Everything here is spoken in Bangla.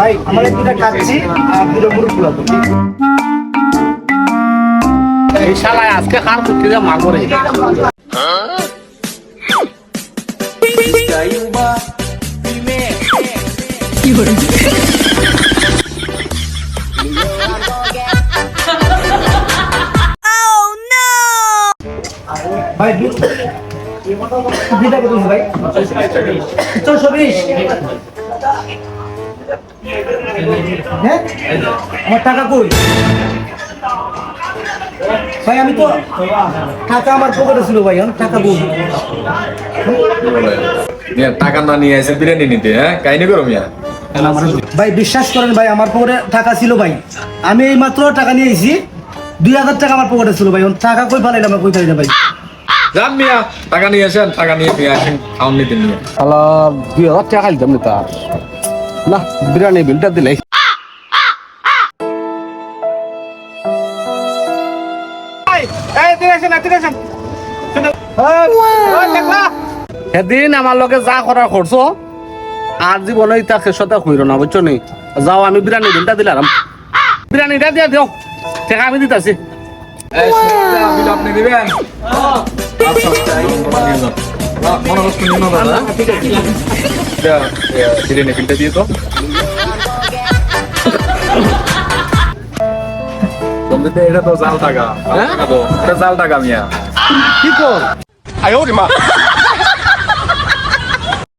ভাই আমার দুটা খাচ্ছি আর দুটো মুরগ পোলাবো এই শালায় আজকে খার করতে যা মারবো রে ভাই দুটা কত ভাই 420 হ্যাঁ আমার টাকা কই ভাই আমি তো টাকা আমার পকেটে ছিল ভাই টাকা বল টাকা না নিয়ে এসে বিরিয়ানি নিতে হ্যাঁ কাহিনী করো মিয়া ভাই বিশ্বাস করেন ভাই আমার পকেটে টাকা ছিল ভাই আমি এই মাত্র টাকা নিয়ে এসেছি 2000 টাকা আমার পকেটে ছিল ভাই টাকা কই ফালাইলাম আমার কই ফালাইলাম ভাই যান মিয়া টাকা নিয়ে আসেন টাকা নিয়ে আসেন খাওয়ান নিতে নিয়ে শালা 2000 টাকা দিতাম না তার না বিরিয়ানি বিলটা দিলে সেদিন আমার লগে যা করার করছো আর জীবনে ইতা শেষতা হইল না বুঝছো নি যাও আমি বিরিয়ানি বিলটা দিলাম বিরিয়ানিটা দিয়ে দিও টাকা আমি দিতাছি বিল আপনি দিবেন আচ্ছা মনে হচ্ছে নিয়ে না দাদা বিরিয়ানি বিলটা দিয়ে তো এটা তো জাল টাকা এটা জাল টাকা মিয়া কি কর哎呦我的妈！